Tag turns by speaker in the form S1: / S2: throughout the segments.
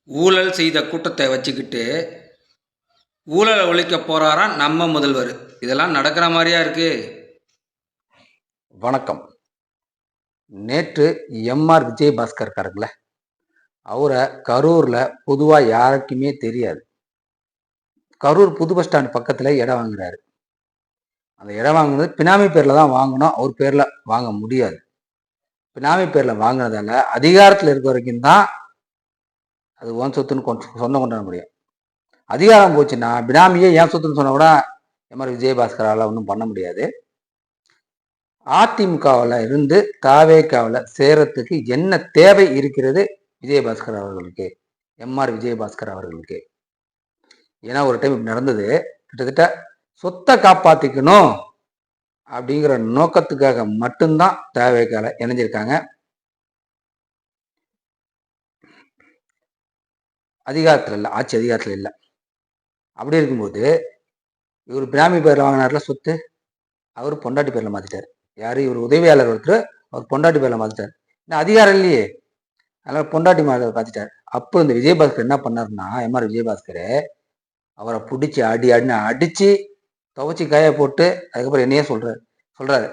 S1: ஊழல் செய்த கூட்டத்தை வச்சுக்கிட்டு ஊழலை ஒழிக்க போறாராம் நம்ம முதல்வர். இதெல்லாம் நடக்கிற மாதிரியா இருக்கு?
S2: வணக்கம். நேற்று எம்ஆர் விஜயபாஸ்கர் இருக்காருங்கள, அவரை கரூர்ல பொதுவா யாருக்குமே தெரியாது. கரூர் புது பஸ் ஸ்டாண்ட் பக்கத்துல இடம் வாங்குறாரு. அந்த இடம் வாங்குனது பினாமி பேர்ல தான் வாங்கணும், அவர் பேர்ல வாங்க முடியாது. பினாமி பேர்ல வாங்கினதால அதிகாரத்தில் இருக்க வரைக்கும் தான் அது ஓன் சொத்துன்னு சொந்தம் கொண்டாட முடியும். அதிகாரம் போச்சுன்னா பினாமியே ஏன் சொத்துன்னு சொன்னா கூட எம்ஆர் விஜயபாஸ்கரால ஒன்றும் பண்ண முடியாது. அதிமுகவில் இருந்து தாவேக்காவில் சேரத்துக்கு என்ன தேவை இருக்கிறது விஜயபாஸ்கர் அவர்களுக்கு, எம்ஆர் விஜயபாஸ்கர் அவர்களுக்கு? ஏன்னா ஒரு டைம் இப்படி நடந்தது. கிட்டத்தட்ட சொத்தை காப்பாத்திக்கணும் அப்படிங்கிற நோக்கத்துக்காக மட்டும்தான் தாவேக்கால இணைஞ்சிருக்காங்க. அதிகாரத்தில் இல்லை, ஆட்சி அதிகாரத்தில் இல்லை. அப்படி இருக்கும்போது இவர் பிராமி பேர்ல வாங்கினார்ல சொத்து, அவர் பொண்டாட்டி பேர்ல மாத்திட்டார். யாரு? இவர் உதவியாளர் ஒருத்தர், அவர் பொண்டாட்டி பேர்ல மாத்திட்டார். இன்னும் அதிகாரம் இல்லையே, அதனால பொண்டாட்டி மேல மாத்திட்டார். அப்போ இந்த விஜயபாஸ்கர் என்ன பண்ணாருன்னா, எம்ஆர் விஜயபாஸ்கர் அவரை பிடிச்சி அடின்னு அடிச்சு துவச்சி காய போட்டு அதுக்கப்புறம் என்னையே சொல்றாரு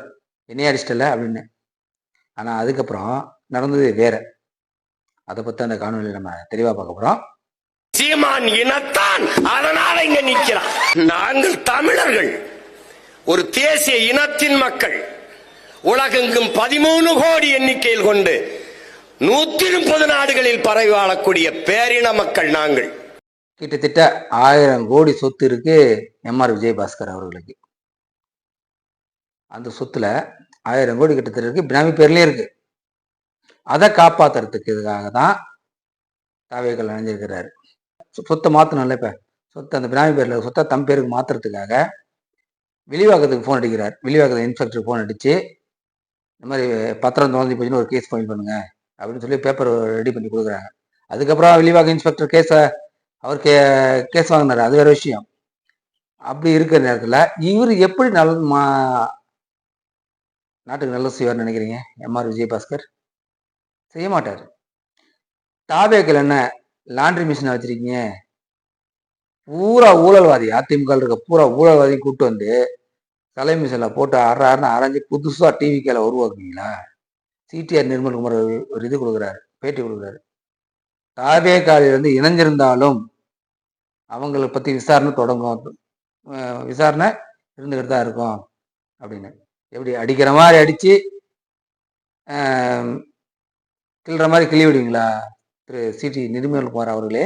S2: என்னையே அடிச்சிட்டல அப்படின்னு. ஆனா அதுக்கப்புறம் நடந்தது வேற. அதை பத்தி அந்த காணொலியில் நம்ம தெளிவா பார்க்க போறோம்.
S3: சீமான் இனத்தான் அதனால இங்க நிற்கிறான். நாங்கள் தமிழர்கள் ஒரு தேசிய இனத்தின் மக்கள். உலகெங்கும் 13 கோடி எண்ணிக்கையில் கொண்டு 130 நாடுகளில் பரவி வாழக்கூடிய பேரின மக்கள் நாங்கள்.
S2: கிட்டத்தட்ட 1000 கோடி சொத்து இருக்கு எம்ஆர் விஜயபாஸ்கர் அவர்களுக்கு. அந்த சொத்துல 1000 கோடி கிட்டத்தட்ட இருக்கு, பினாமி பேர்லயே இருக்கு. அதை காப்பாத்துறதுக்காக தான் தாவேக்கள் நினைஞ்சிருக்கிறாரு. சொத்தை மாத்தணும்ல, இப்ப சொத்தை அந்த பினாமி பேர்ல சொத்தை தம் பேருக்கு மாத்துறதுக்காக விரிவாக்கத்துக்கு போன் அடிக்கிறார். விரிவாக்கத்து இன்ஸ்பெக்டர் போன் அடிச்சு இந்த மாதிரி பத்திரம் தொலைஞ்சி போச்சுன்னு ஒரு கேஸ் ஃபைல் பண்ணுங்க அப்படின்னு சொல்லி பேப்பர் ரெடி பண்ணி கொடுக்குறாங்க. அதுக்கப்புறம் விரிவாக்க இன்ஸ்பெக்டர் அவர் கேஸ் வாங்கினார், அது வேற விஷயம். அப்படி இருக்கிற நேரத்தில் இவர் எப்படி நாட்டுக்கு நல்லது செய்வார்னு நினைக்கிறீங்க? எம்ஆர் விஜயபாஸ்கர் செய்ய மாட்டார். தாவேக்கள் என்ன லாண்ட்ரி மிஷினை வச்சிருக்கீங்க, பூரா ஊழல்வாதி, அதிமுக இருக்க பூரா ஊழல்வாதி கூப்பிட்டு வந்து கலை மிஷின்ல போட்டு அரைன்னு அரைஞ்சு புதுசா டிவிக்கேல உருவாக்குவீங்களா? சிடிஆர் நிர்மல்குமார் ஒரு இது கொடுக்குறாரு, பேட்டி கொடுக்குறாரு. தாவேக்காலில் இருந்து இணைஞ்சிருந்தாலும் அவங்களை பத்தி விசாரணை தொடங்கும், விசாரணை இருந்துகிட்டு தான் இருக்கும் அப்படின்னு. எப்படி அடிக்கிற மாதிரி அடிச்சு கிள்ற மாதிரி கிளி விடுவீங்களா திரு சிடி நிர்மல்குமார் அவர்களே?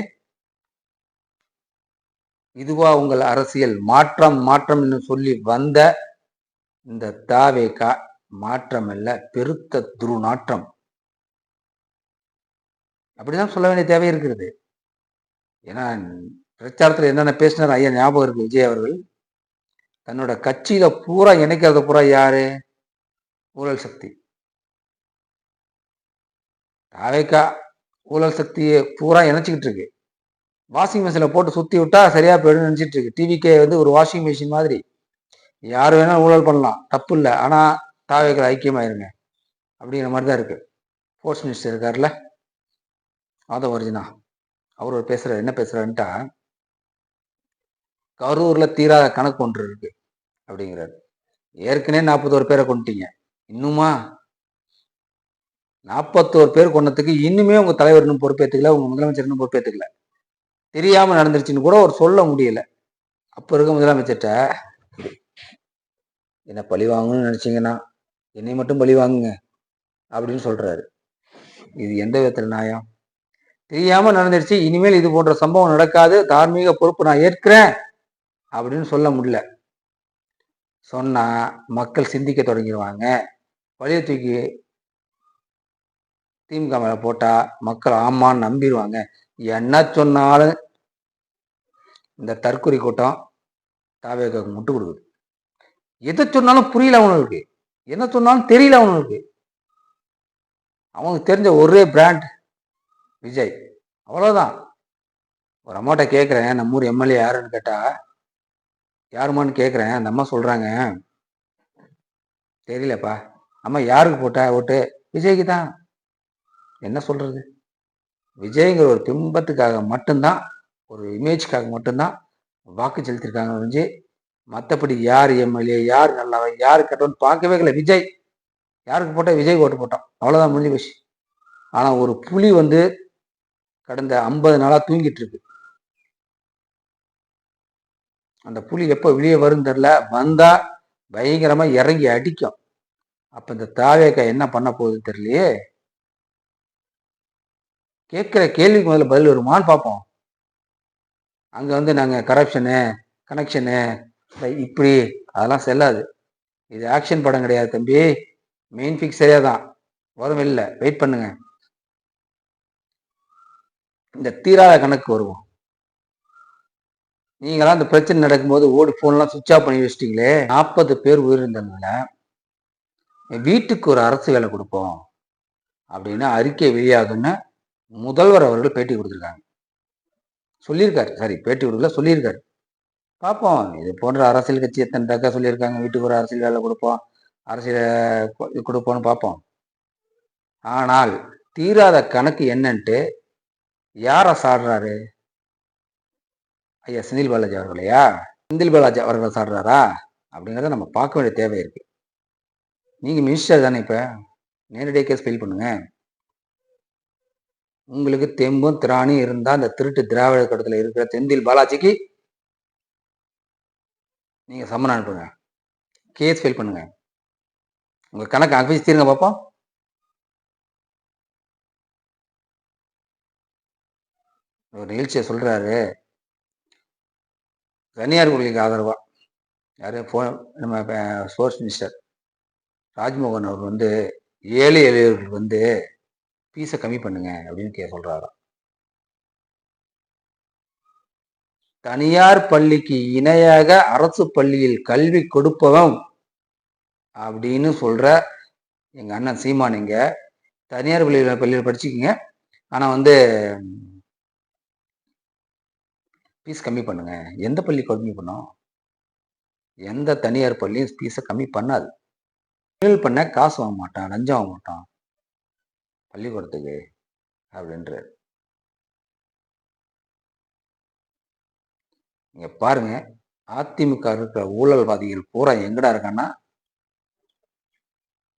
S2: இதுவா உங்கள் அரசியல்? மாற்றம் சொல்லி வந்த இந்த தாவேகா மாற்றம் அல்ல, பெருத்த துருநாற்றம். அப்படிதான் சொல்ல வேண்டிய தேவை இருக்கிறது. ஏன்னா பிரச்சாரத்தில் என்னென்ன பேசினார் ஐயா ஞாபகம் இருக்கு. விஜய் அவர்கள் தன்னோட கட்சியில பூரா இணைக்கிறது பூரா யாரு? ஊழல் சக்தி. தாவேக்கா ஊழல் சக்தியை பூரா இணைச்சிக்கிட்டு இருக்கு. வாஷிங் மிஷின்ல போட்டு சுத்தி விட்டா சரியா போயிடும் நினைச்சிட்டு இருக்கு. டிவிக்கே வந்து ஒரு வாஷிங் மிஷின் மாதிரி, யார் வேணாலும் ஊழல் பண்ணலாம், தப்பு இல்லை. ஆனா தாவேக்கள் ஐக்கியமாயிருங்க அப்படிங்கிற மாதிரி தான் இருக்கு. ஸ்போர்ட்ஸ் மினிஸ்டர் இருக்காருல்ல ஆதவ அர்ஜுனா, அவர் பேசுறாரு. என்ன பேசுறாருன்ட்டா, கரூர்ல தீராத கணக்கு ஒன்று இருக்கு அப்படிங்கிறாரு. ஏற்கனவே 41 பேரை கொண்டுட்டீங்க, இன்னுமா 41 பேர் கொண்டதுக்கு இன்னுமே உங்க தலைவர் இன்னும் பொறுப்பேற்றுக்கல, உங்க முதலமைச்சர் இன்னும் பொறுப்பேற்றுக்கல. தெரியாம நடந்துருச்சுன்னு கூட ஒரு சொல்ல முடியல. அப்ப இருக்க முதலமைச்சர்கிட்ட என்ன பழி வாங்கணும்னு நினைச்சீங்கன்னா என்னை மட்டும் பழி வாங்குங்க அப்படின்னு சொல்றாரு. இது எந்த விதத்துல நியாயம்? தெரியாம நடந்துருச்சு, இனிமேல் இது போன்ற சம்பவம் நடக்காது, தார்மீக பொறுப்பு நான் ஏற்கிறேன் அப்படின்னு சொல்ல முடியல. சொன்னா மக்கள் சிந்திக்க தொடங்கிடுவாங்க. பழைய தூக்கி திமுக மேல போட்டா மக்கள் ஆமான்னு நம்பிடுவாங்க. என்ன சொன்னாலும் இந்த தற்கொலை கூட்டம் தாவேக முட்டு கொடுக்குது. எதை சொன்னாலும் புரியல அவனுக்கு, என்ன சொன்னாலும் தெரியல அவனுக்கு. அவனுக்கு தெரிஞ்ச ஒரே பிராண்ட் விஜய், அவ்வளவுதான். ஒரு அம்மாட்ட கேட்குறேன், நம்ம ஊர் எம்எல்ஏ யாருன்னு கேட்டா, யாருமான்னு கேட்குறேன். அந்த அம்மா சொல்றாங்க, தெரியலப்பா. அம்மா யாருக்கு போட்டா ஓட்டு? விஜய்க்கு தான். என்ன சொல்றது? விஜய்ங்கிற ஒரு பிம்பத்துக்காக மட்டும்தான், ஒரு இமேஜ்க்காக மட்டும்தான் வாக்கு செலுத்திருக்காங்க ஒழிஞ்சு, மற்றபடி யார் எம்எல்ஏ, யார் நல்லவன், யார் கெட்டவன் பார்க்கவே இல்லை. விஜய் யாருக்கு போட்டோம்? விஜய் ஓட்டு போட்டோம், அவ்வளோதான், முடிஞ்சு போச்சு. ஆனால் ஒரு புலி வந்து கடந்த 50 நாளாக தூங்கிட்டு இருக்கு. அந்த புலி எப்போ வெளியே வரும் தெரியல, வந்தா பயங்கரமா இறங்கி அடிக்கும். அப்ப இந்த தாவேக்கா என்ன பண்ண போகுதுன்னு தெரியலையே. கேட்கிற கேள்விக்கு முதல்ல பதில் வருமான்னு பார்ப்போம். அங்க வந்து நாங்க கரப்ஷனு, கனெக்ஷனு, இப்படி அதெல்லாம் செல்லாது. இது ஆக்ஷன் படம் கிடையாது தம்பி. மெயின் ஃபிக்ஸ் சரியா தான் வரும், இல்லை வெயிட் பண்ணுங்க. இந்த தீராத கணக்கு வருவோம். நீங்களாம் இந்த பிரச்சனை நடக்கும்போது ஓடி போன்லாம் சுவிட்ச் ஆஃப் பண்ணி வச்சிட்டீங்களே. 40 பேர் உயிரிழந்ததுனால வீட்டுக்கு ஒரு அரசு வேலை கொடுப்போம் அப்படின்னு அறிக்கை வெளியாகுன்னு முதல்வர் அவர்கள் பேட்டி கொடுத்துருக்காங்க. சொல்லியிருக்காரு, சாரி பேட்டி கொடுக்கல, சொல்லியிருக்காரு. பார்ப்போம், இது போன்ற அரசியல் கட்சி எத்தனை தக்கா சொல்லியிருக்காங்க, வீட்டுக்கு ஒரு அரசியல் வேலை கொடுப்போம், அரசியல் கொடுப்போம்னு பார்ப்போம். ஆனால் தீராத கணக்கு என்னன்ட்டு யாரை சாடுறாரு? ஐயா செந்தில் பாலாஜி அவர்களையா? செந்தில் பாலாஜி அவர்கள் சாடுறாரா அப்படிங்கிறத நம்ம பார்க்க வேண்டிய தேவை இருக்கு. நீங்க மினிஸ்டர் தானே, இப்ப நேரடியாக கேஸ் ஃபைல் பண்ணுங்க. உங்களுக்கு தெம்பும் திராணியும் இருந்தா அந்த திருட்டு திராவிட கட்டத்தில் இருக்கிற செந்தில் பாலாஜிக்கு நீங்க சம்மன் அனுப்புங்க, கேஸ் ஃபைல் பண்ணுங்க, உங்க கணக்கு அனுப்பி தீருங்க பார்ப்போம். ஒரு நிகழ்ச்சியை சொல்றாரு, தனியார் கொள்கைக்கு ஆதரவா யாரு நம்ம ஸ்போர்ட்ஸ் மினிஸ்டர் ராஜ்மோகன் அவர் வந்து ஏழை எளியவர்களுக்கு வந்து ஃபீஸை கம்மி பண்ணுங்க அப்படின்னு சொல்றாராம். தனியார் பள்ளிக்கு இணையாக அரசு பள்ளியில் கல்வி கொடுப்பவன் அப்படின்னு சொல்ற எங்க அண்ணன் சீமான், இங்க தனியார் பள்ளியில் படிச்சுக்கிங்க, ஆனா வந்து ஃபீஸ் கம்மி பண்ணுங்க. எந்த பள்ளி கம்மி பண்ணும்? எந்த தனியார் பள்ளியும் ஃபீஸை கம்மி பண்ணாது. தொழில் பண்ண காசு வாங்க மாட்டான், லஞ்சம் வாங்க மாட்டான் பள்ளிக்கூடத்துக்கு அப்படின்றாரு. நீங்க பாருங்க, அதிமுக இருக்கிற ஊழல்வாதிகள் பூரா எங்கடா இருக்கான்னா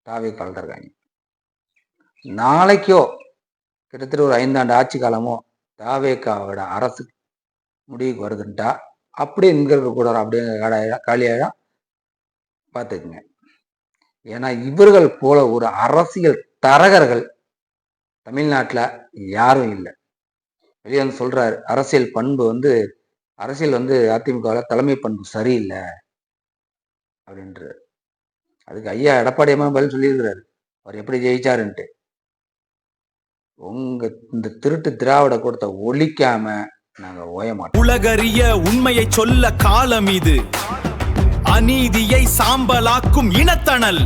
S2: தாவே கலந்து இருக்காங்க. நாளைக்கோ கிட்டத்தட்ட ஒரு 5 ஆண்டு ஆட்சி காலமோ தாவேக்காவோட அரசு முடிவுக்கு வருதுன்ட்டா அப்படியே இங்க இருக்க கூட அப்படியே காலியாயிடும், பார்த்துக்குங்க. ஏன்னா இவர்கள் போல ஒரு அரசியல் தரகர்கள் தமிழ்நாட்டில் யாரும் இல்லை. வெளியே வந்து சொல்றாரு, அரசியல் பண்பு வந்து அரசியல் வந்து அதிமுகவில் தலைமை பண்பு சரியில்லை அப்படின்றாரு. அதுக்கு ஐயா எடப்பாடி அம்மா பதில் சொல்லியிருக்கிறாரு, அவர் எப்படி ஜெயிச்சாருன்ட்டு. உங்க இந்த திருட்டு திராவிட கூட்டத்தை ஒழிக்காம நாங்க ஓய மாட்டோம்.
S4: உலகறிய உண்மையை சொல்ல காலம் இது. அநீதியை சாம்பலாக்கும் இனத்தணல்.